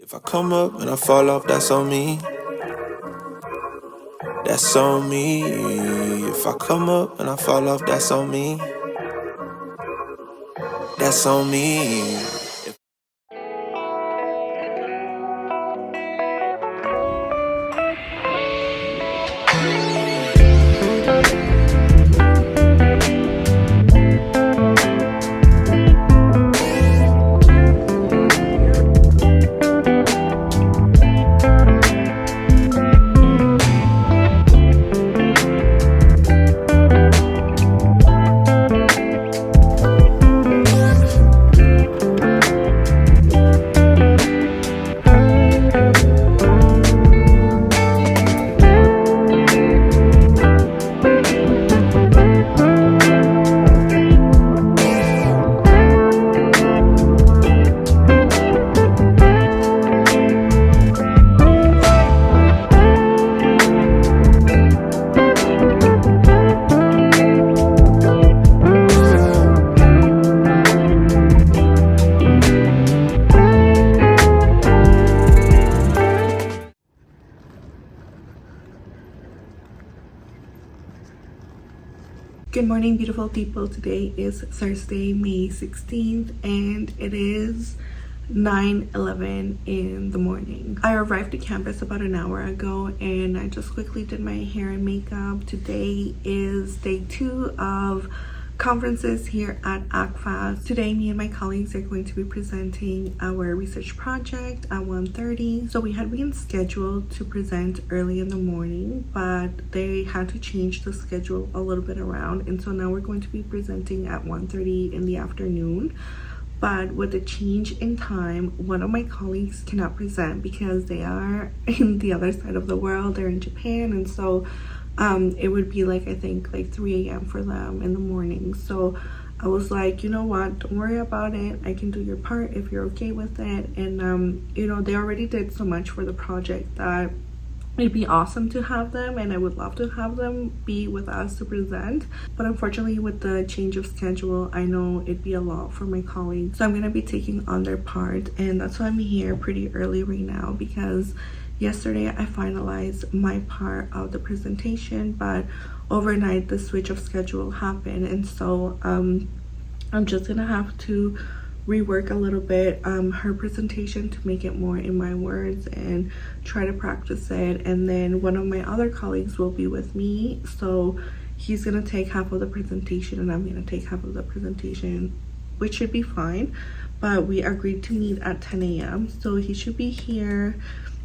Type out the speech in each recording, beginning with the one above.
If I come up and I fall off, that's on me. That's on me. If I come up and I fall off, that's on me. That's on me. Good morning, beautiful people. Today is Thursday, May 16th, and it is 9:11 in the morning. I arrived at campus about an hour ago, and I just quickly did my hair and makeup. Today is day 2 of conferences here at Acfas. Today, me and my colleagues are going to be presenting our research project at 1:30. So we had been scheduled to present early in the morning, but they had to change the schedule a little bit around, and so now we're going to be presenting at 1:30 in the afternoon. But with the change in time, one of my colleagues cannot present because they are in the other side of the world. They're in Japan, and so it would be like, I think like 3 a.m. for them in the morning. So I was like, you know what, don't worry about it. I can do your part if you're okay with it. And you know, they already did so much for the project that it'd be awesome to have them, and I would love to have them be with us to present. But unfortunately, with the change of schedule, I know it'd be a lot for my colleagues. So I'm gonna be taking on their part, and that's why I'm here pretty early right now, because yesterday I finalized my part of the presentation, but overnight the switch of schedule happened, and so I'm just gonna have to rework a little bit her presentation to make it more in my words and try to practice it. And then one of my other colleagues will be with me, so he's gonna take half of the presentation and I'm gonna take half of the presentation, which should be fine. But we agreed to meet at 10 a.m. so he should be here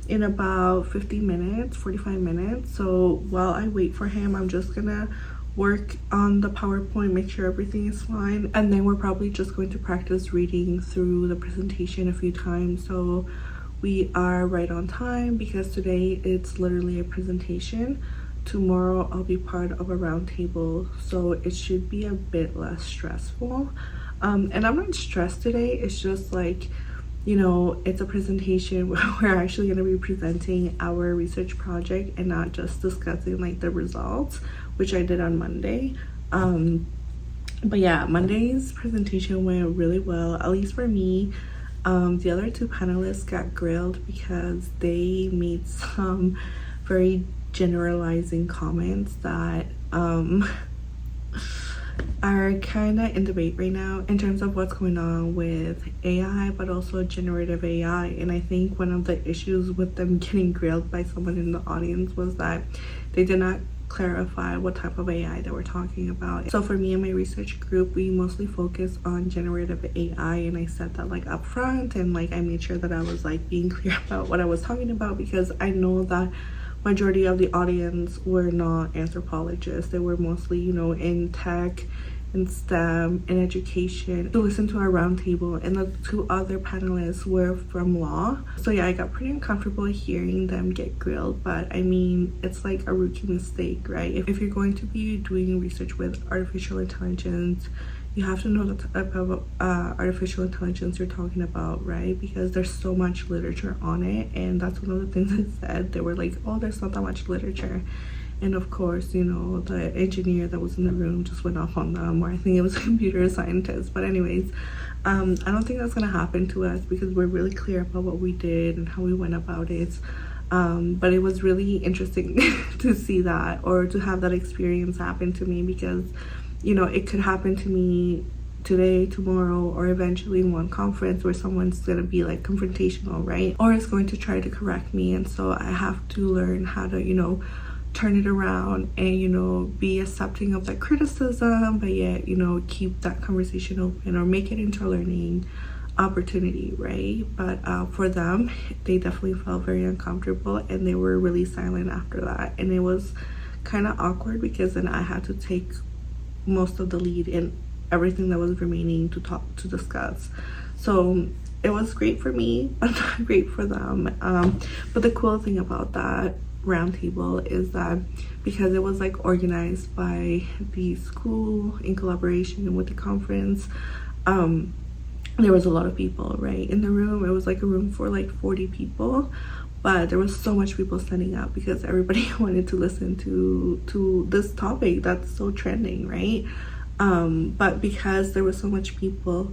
in about 50 minutes, 45 minutes. So while I wait for him, I'm just gonna work on the PowerPoint, make sure everything is fine, and then we're probably just going to practice reading through the presentation a few times so we are right on time, because today it's literally a presentation. Tomorrow I'll be part of a roundtable, so it should be a bit less stressful. And I'm not stressed today, it's just like, you know, it's a presentation where we're actually going to be presenting our research project and not just discussing like the results, which I did on Monday. But yeah, Monday's presentation went really well, at least for me. The other 2 panelists got grilled because they made some very generalizing comments that are kind of in debate right now in terms of what's going on with AI, but also generative AI. And I think one of the issues with them getting grilled by someone in the audience was that they did not clarify what type of AI they were talking about. So for me and my research group, we mostly focus on generative AI, and I said that like up front, and like I made sure that I was like being clear about what I was talking about, because I know that majority of the audience were not anthropologists. They were mostly, you know, in tech and STEM and education to listen to our roundtable, and the 2 other panelists were from law. So yeah, I got pretty uncomfortable hearing them get grilled, but I mean, it's like a rookie mistake, right? If you're going to be doing research with artificial intelligence, you have to know the type of artificial intelligence you're talking about, right? Because there's so much literature on it, and that's one of the things I said. They were like, oh, there's not that much literature. And of course, you know, the engineer that was in the room just went off on them, or I think it was a computer scientist. But anyways, I don't think that's gonna happen to us because we're really clear about what we did and how we went about it. But it was really interesting to see that, or to have that experience happen to me, because, you know, it could happen to me today, tomorrow, or eventually in one conference where someone's gonna be like confrontational, right? Or is going to try to correct me. And so I have to learn how to, you know, turn it around and, you know, be accepting of that criticism, but yet, you know, keep that conversation open or make it into a learning opportunity, right? But for them, they definitely felt very uncomfortable and they were really silent after that. And it was kind of awkward because then I had to take most of the lead in everything that was remaining to discuss. So it was great for me, but not great for them. But the cool thing about that roundtable is that because it was like organized by the school in collaboration with the conference, there was a lot of people, right, in the room. It was like a room for like 40 people, but there was so much people standing up because everybody wanted to listen to this topic that's so trending, right? But because there was so much people,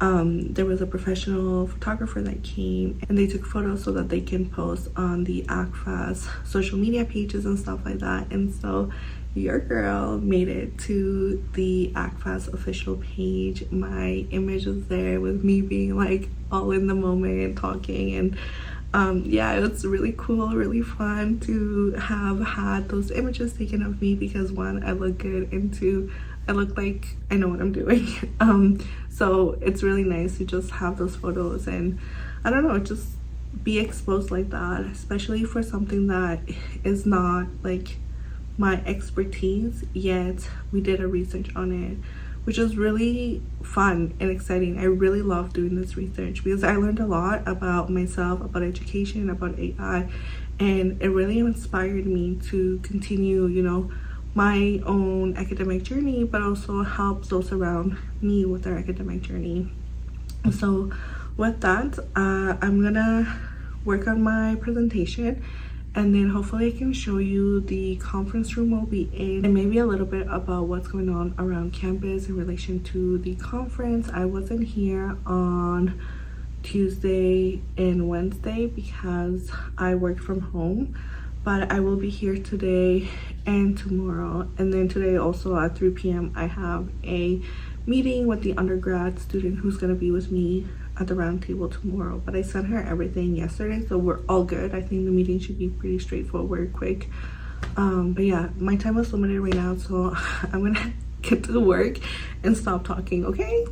there was a professional photographer that came and they took photos so that they can post on the Acfas social media pages and stuff like that. And so your girl made it to the Acfas official page. My image was there with me being like all in the moment talking, and yeah, it was really cool, really fun to have had those images taken of me, because one, I look good, and two, I look like I know what I'm doing. So it's really nice to just have those photos and, I don't know, just be exposed like that, especially for something that is not like my expertise, yet we did a research on it, which is really fun and exciting. I really love doing this research because I learned a lot about myself, about education, about AI, and it really inspired me to continue, you know, my own academic journey, but also help those around me with their academic journey. So with that, I'm gonna work on my presentation, and then hopefully I can show you the conference room we'll be in and maybe a little bit about what's going on around campus in relation to the conference. I wasn't here on Tuesday and Wednesday because I worked from home, but I will be here today and tomorrow. And then today also at 3 p.m. I have a meeting with the undergrad student who's going to be with me at the round table tomorrow. But I sent her everything yesterday, so we're all good. I think the meeting should be pretty straightforward, quick. But yeah, my time is limited right now, so I'm gonna get to work and stop talking, okay?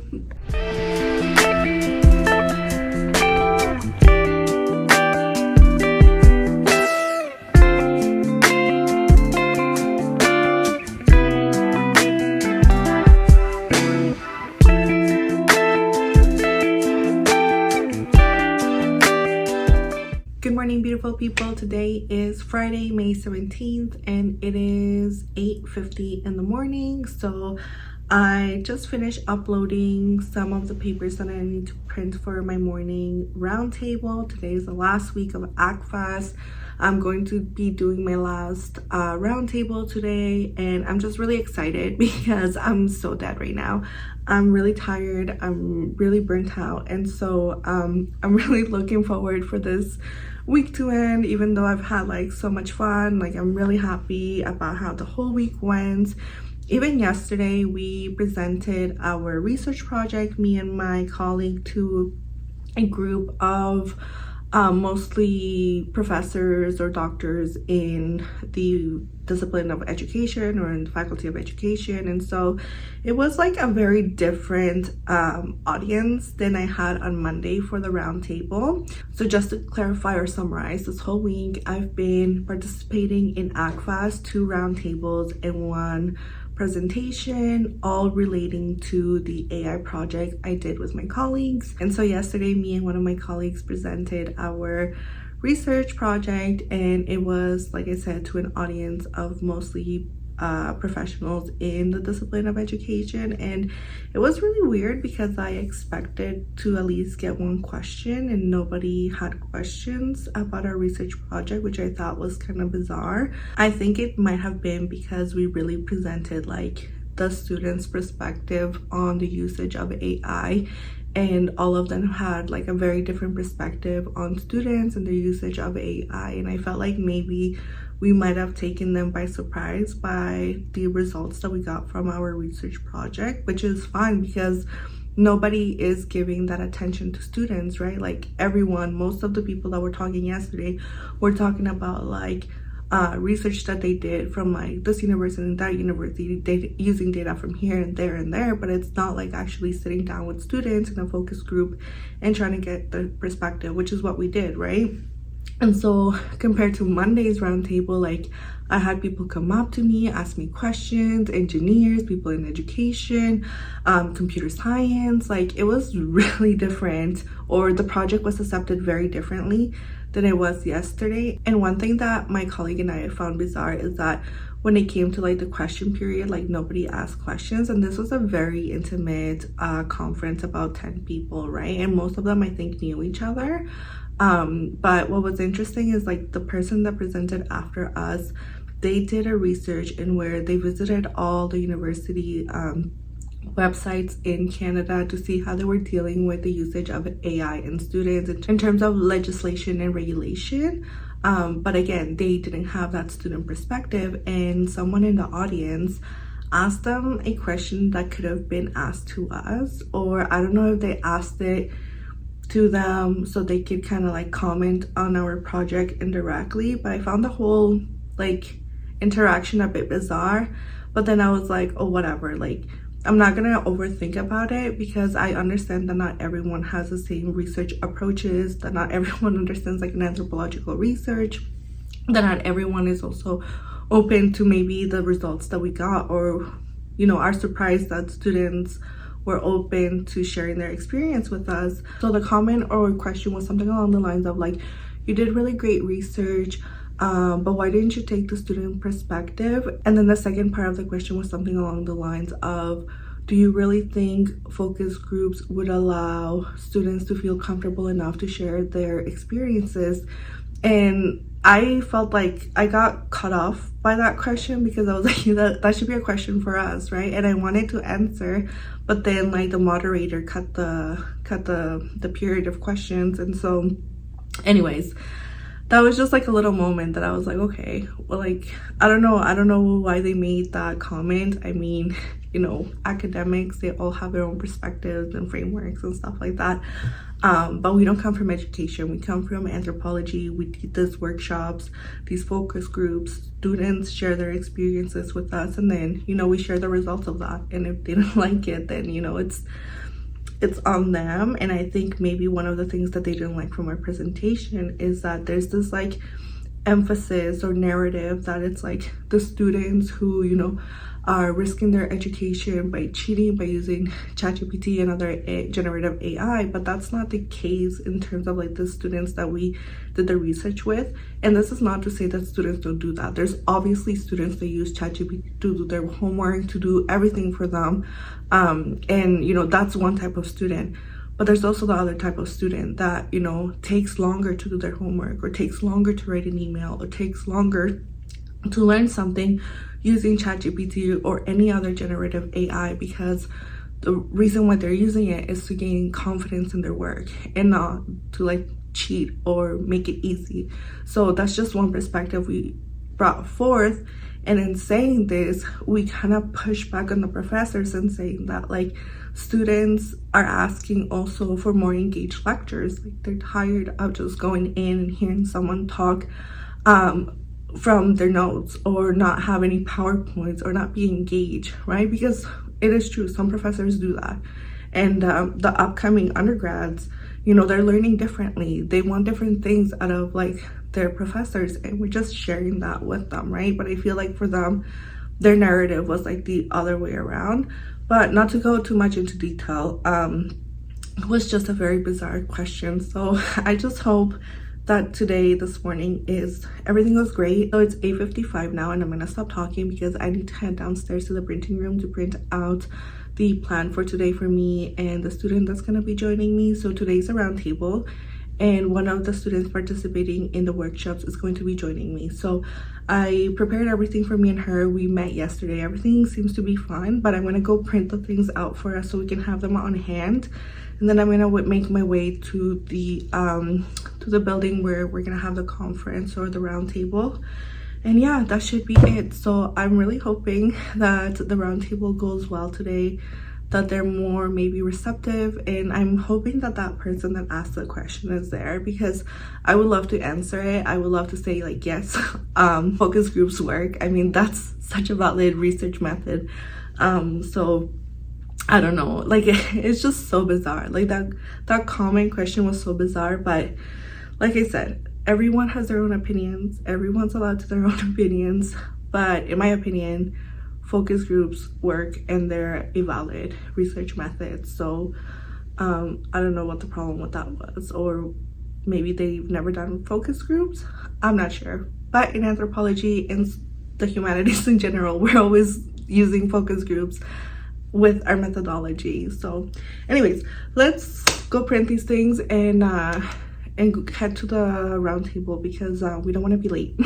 Good morning, beautiful people. Today is Friday, May 17th, and it is 8:50 in the morning. So I just finished uploading some of the papers that I need to print for my morning roundtable. Today is the last week of Acfas. I'm going to be doing my last roundtable today, and I'm just really excited because I'm so dead right now. I'm really tired, I'm really burnt out, and so I'm really looking forward for this week to end, even though I've had like so much fun. Like, I'm really happy about how the whole week went. Even yesterday we presented our research project, me and my colleague, to a group of mostly professors or doctors in the discipline of education or in the faculty of education. And so it was like a very different audience than I had on Monday for the roundtable. So just to clarify or summarize, this whole week I've been participating in Acfas, 2 roundtables and 1 presentation, all relating to the AI project I did with my colleagues. And so yesterday, me and one of my colleagues presented our research project, and it was, like I said, to an audience of mostly professionals in the discipline of education, and it was really weird because I expected to at least get one question and nobody had questions about our research project, which I thought was kind of bizarre. I think it might have been because we really presented like the students' perspective on the usage of AI, and all of them had like a very different perspective on students and their usage of AI, and I felt like maybe we might have taken them by surprise by the results that we got from our research project, which is fine because nobody is giving that attention to students, right? Like everyone, most of the people that were talking yesterday were talking about like research that they did from like this university and that university, using data from here and there, but it's not like actually sitting down with students in a focus group and trying to get the perspective, which is what we did, right? And so compared to Monday's roundtable, like I had people come up to me, ask me questions, engineers, people in education, computer science, like it was really different, or the project was accepted very differently than it was yesterday. And one thing that my colleague and I found bizarre is that when it came to like the question period, like nobody asked questions, and this was a very intimate conference, about 10 people, right? And most of them I think knew each other. But what was interesting is like the person that presented after us, they did a research in where they visited all the university websites in Canada to see how they were dealing with the usage of AI in students in terms of legislation and regulation. But again, they didn't have that student perspective, and someone in the audience asked them a question that could have been asked to us, or I don't know if they asked it to them so they could kind of like comment on our project indirectly, but I found the whole like interaction a bit bizarre. But then I was like, oh, whatever, like I'm not gonna overthink about it, because I understand that not everyone has the same research approaches, that not everyone understands like an anthropological research, that not everyone is also open to maybe the results that we got, or are surprised that students were open to sharing their experience with us. So the comment or question was something along the lines of like, you did really great research, but why didn't you take the student perspective? And then the second part of the question was something along the lines of, do you really think focus groups would allow students to feel comfortable enough to share their experiences? And I felt like I got cut off by that question, because I was like, that should be a question for us, right? And I wanted to answer, but then like the moderator cut the period of questions. And so anyways, that was just like a little moment that I was like, okay, well, like I don't know why they made that comment. I mean, academics, they all have their own perspectives and frameworks and stuff like that, but we don't come from education, we come from anthropology. We did these workshops, these focus groups, students share their experiences with us, and then we share the results of that. And if they don't like it, then it's on them. And I think maybe one of the things that they didn't like from our presentation is that there's this like emphasis or narrative that it's like the students who are risking their education by cheating, by using ChatGPT and other generative AI, but that's not the case in terms of like the students that we did the research with. And this is not to say that students don't do that. There's obviously students that use ChatGPT to do their homework, to do everything for them, and that's one type of student. But there's also the other type of student that takes longer to do their homework, or takes longer to write an email, or takes longer to learn something using ChatGPT or any other generative AI, because the reason why they're using it is to gain confidence in their work and not to like cheat or make it easy. So that's just one perspective we brought forth. And in saying this, we kind of push back on the professors and saying that like students are asking also for more engaged lectures. Like they're tired of just going in and hearing someone talk from their notes, or not have any PowerPoints, or not be engaged, right? Because it is true, some professors do that. And the upcoming undergrads, they're learning differently. They want different things out of like their professors, and we're just sharing that with them, right? But I feel like for them, their narrative was like the other way around. But not to go too much into detail, it was just a very bizarre question. So I just hope that today, this morning, everything was great. So it's 8:55 now, and I'm gonna stop talking because I need to head downstairs to the printing room to print out the plan for today for me and the student that's gonna be joining me. So today's a round table, and one of the students participating in the workshops is going to be joining me. So I prepared everything for me and her. We met yesterday. Everything seems to be fine, but I'm gonna go print the things out for us so we can have them on hand. And then I'm gonna make my way to the building where we're gonna have the conference or the round table. And yeah, that should be it. So I'm really hoping that the round table goes well today, that they're more maybe receptive, and I'm hoping that that person that asked the question is there, because I would love to answer it. I would love to say like, yes, focus groups work. I mean, that's such a valid research method. So I don't know, like it's just so bizarre. Like that comment question was so bizarre, but like I said, everyone has their own opinions. Everyone's allowed to their own opinions, but in my opinion, focus groups work and they're a valid research method. So I don't know what the problem with that was, or maybe they've never done focus groups. I'm not sure. But in anthropology and the humanities in general, we're always using focus groups with our methodology. So anyways, let's go print these things and head to the round table because we don't want to be late.